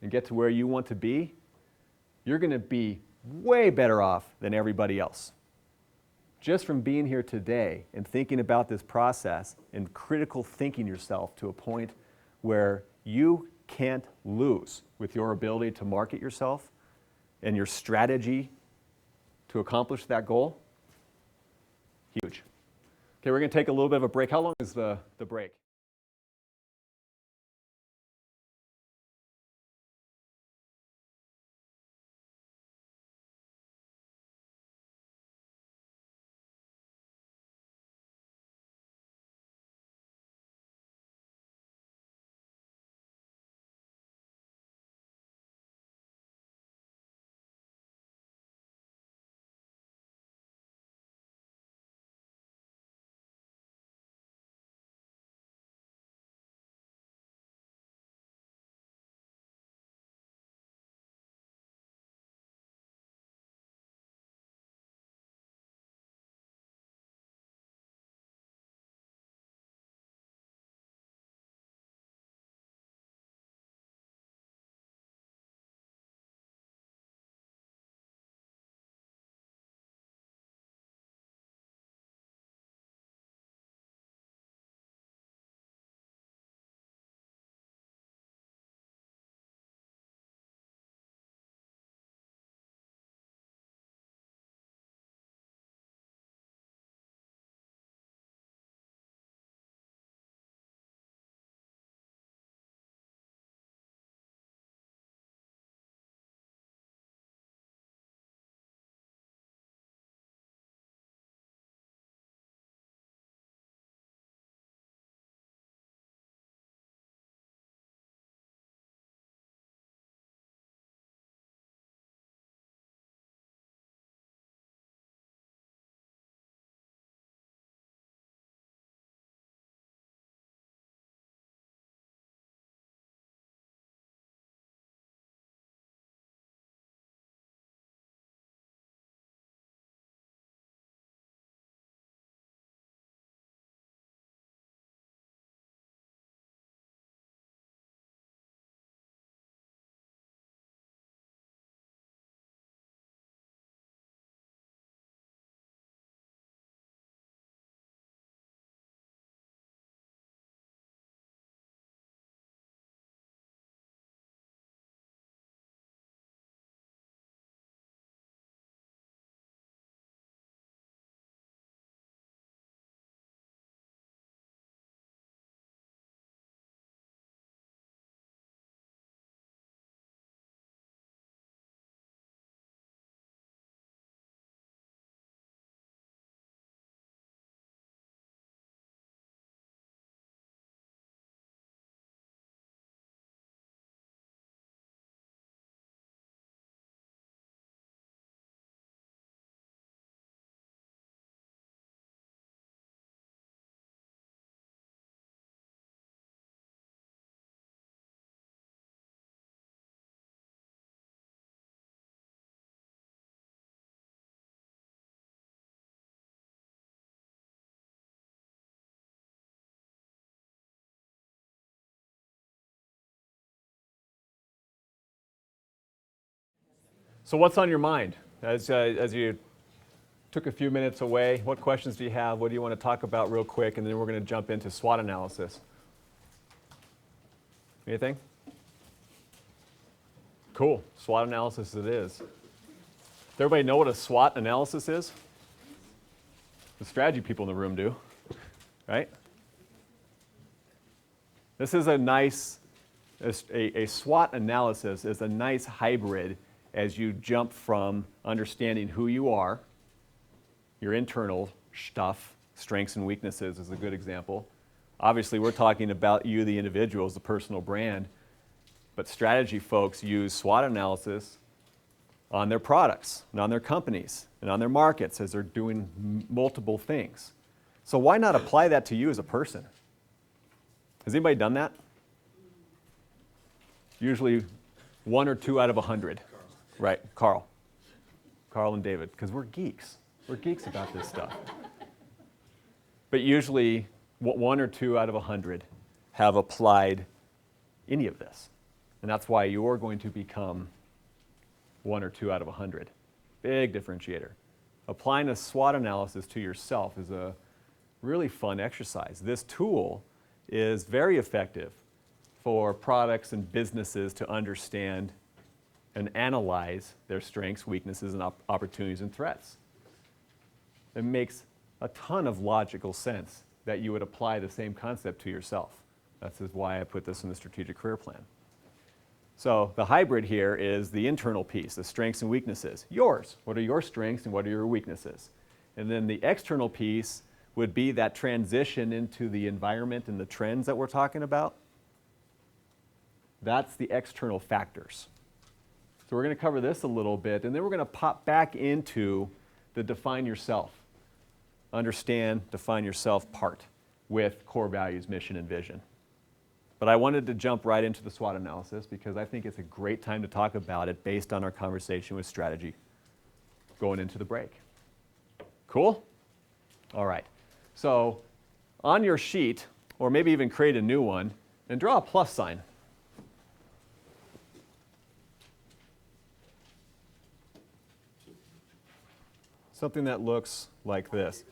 S2: and get to where you want to be, you're going to be way better off than everybody else. Just from being here today and thinking about this process and critical thinking yourself to a point where you can't lose with your ability to market yourself and your strategy to accomplish that goal, huge. Okay, we're going to take a little bit of a break. How long is the break? So what's on your mind as you took a few minutes away. What questions do you have? What do you want to talk about real quick? And then we're going to jump into SWOT analysis. Anything? Cool. SWOT analysis it is. Does everybody know what a SWOT analysis is? The strategy people in the room do, right? This is a nice, a SWOT analysis is a nice hybrid as you jump from understanding who you are, your internal stuff, strengths and weaknesses is a good example. Obviously, we're talking about you, the individual, as the personal brand, but strategy folks use SWOT analysis on their products and on their companies and on their markets as they're doing multiple things. So why not apply that to you as a person? Has anybody done that? Usually 1 or 2 out of 100. Right, Carl and David, because we're geeks. We're geeks about this stuff. But usually 1 or 2 out of 100 have applied any of this. And that's why you're going to become 1 or 2 out of 100. Big differentiator. Applying a SWOT analysis to yourself is a really fun exercise. This tool is very effective for products and businesses to understand and analyze their strengths, weaknesses, and opportunities and threats. It makes a ton of logical sense that you would apply the same concept to yourself. That's why I put this in the strategic career plan. So the hybrid here is the internal piece, the strengths and weaknesses. Yours. What are your strengths and what are your weaknesses? And then the external piece would be that transition into the environment and the trends that we're talking about. That's the external factors. So we're going to cover this a little bit, and then we're going to pop back into the define yourself. Understand, define yourself part with core values, mission, and vision. But I wanted to jump right into the SWOT analysis because I think it's a great time to talk about it based on our conversation with strategy going into the break. Cool? All right. So on your sheet, or maybe even create a new one, and draw a plus sign. Something that looks like this.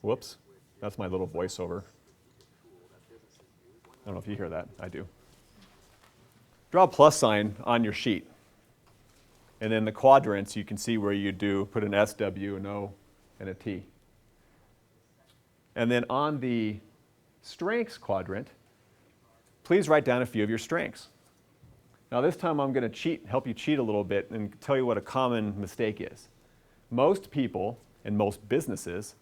S2: Whoops, that's my little voiceover. I don't know if you hear that. I do. Draw a plus sign on your sheet. And then the quadrants, you can see where you do put an S, W, an O, and a T. And then on the strengths quadrant, please write down a few of your strengths. Now this time I'm going to help you cheat a little bit and tell you what a common mistake is. Most people and most businesses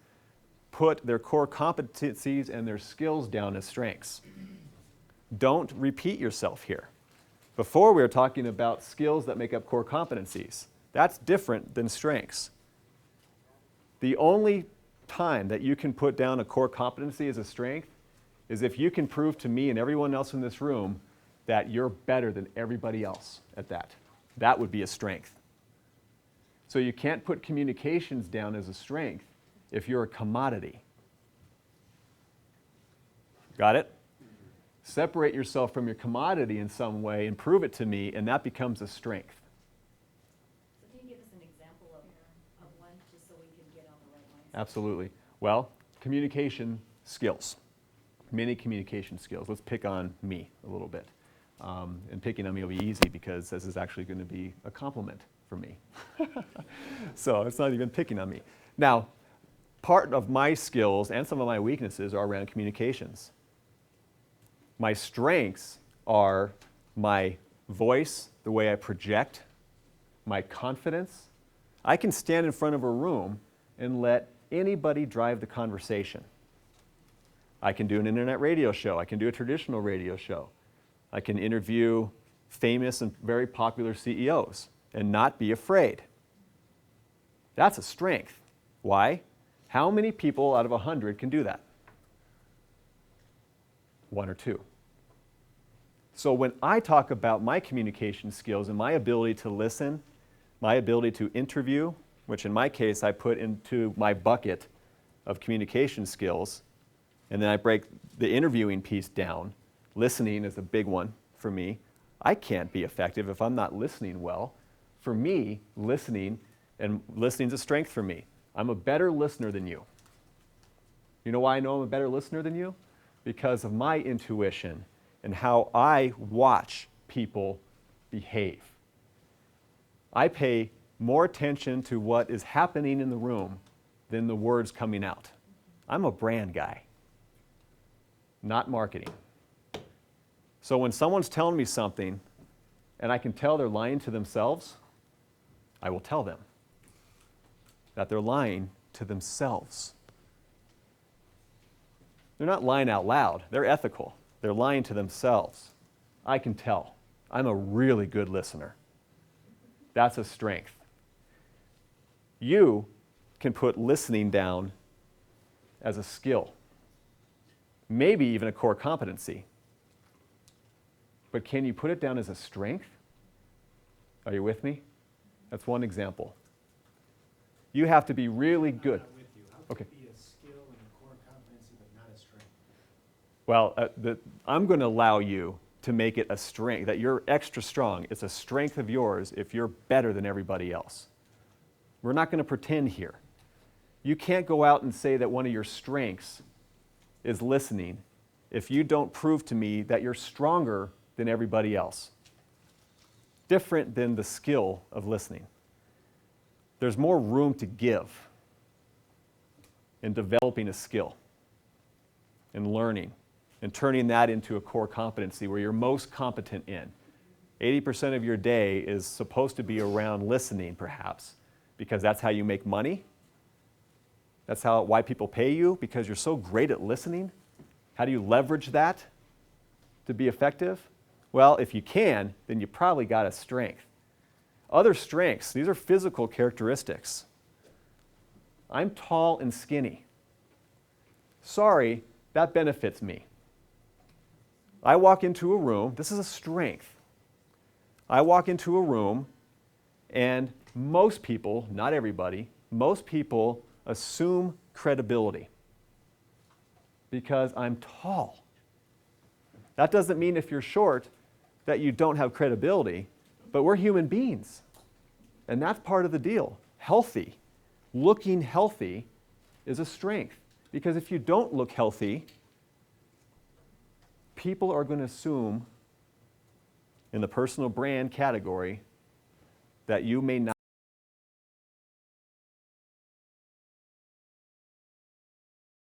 S2: put their core competencies and their skills down as strengths. Don't repeat yourself here. Before we were talking about skills that make up core competencies. That's different than strengths. The only time that you can put down a core competency as a strength is if you can prove to me and everyone else in this room that you're better than everybody else at that. That would be a strength. So you can't put communications down as a strength if you're a commodity. Got it? Separate yourself from your commodity in some way and prove it to me, and that becomes a strength.
S4: So can you give us an example of one, just so we can get on the right mindset?
S2: Absolutely. Well, communication skills. Many communication skills. Let's pick on me a little bit. And picking on me will be easy because this is actually going to be a compliment for me. So it's not even picking on me. Now, part of my skills and some of my weaknesses are around communications. My strengths are my voice, the way I project, my confidence. I can stand in front of a room and let anybody drive the conversation. I can do an internet radio show. I can do a traditional radio show. I can interview famous and very popular CEOs and not be afraid. That's a strength. Why? How many people out of 100 can do that? 1 or 2. So when I talk about my communication skills and my ability to listen, my ability to interview, which in my case I put into my bucket of communication skills, and then I break the interviewing piece down, listening is a big one for me. I can't be effective if I'm not listening well. For me, listening And listening's a strength for me. I'm a better listener than you. You know why I know I'm a better listener than you? Because of my intuition and how I watch people behave. I pay more attention to what is happening in the room than the words coming out. I'm a brand guy, not marketing. So when someone's telling me something and I can tell they're lying to themselves, I will tell them that they're lying to themselves. They're not lying out loud. They're ethical. They're lying to themselves. I can tell. I'm a really good listener. That's a strength. You can put listening down as a skill, maybe even a core competency. But can you put it down as a strength? Are you with me? That's one example. You have to be really good.
S1: I'm not with you. How
S2: Okay.
S1: could it be a skill and a core competency, but not a strength?
S2: Well, I'm going to allow you to make it a strength, that you're extra strong. It's a strength of yours if you're better than everybody else. We're not going to pretend here. You can't go out and say that one of your strengths is listening if you don't prove to me that you're stronger than everybody else. Different than the skill of listening. There's more room to give in developing a skill, in learning, and turning that into a core competency where you're most competent in. 80% of your day is supposed to be around listening, perhaps, because that's how you make money. That's why people pay you, because you're so great at listening. How do you leverage that to be effective? Well, if you can, then you probably got a strength. Other strengths, these are physical characteristics. I'm tall and skinny. Sorry, that benefits me. I walk into a room, this is a strength. I walk into a room and most people, not everybody, most people assume credibility because I'm tall. That doesn't mean if you're short that you don't have credibility, but we're human beings. And that's part of the deal. Healthy, looking healthy is a strength because if you don't look healthy, people are going to assume in the personal brand category that you may not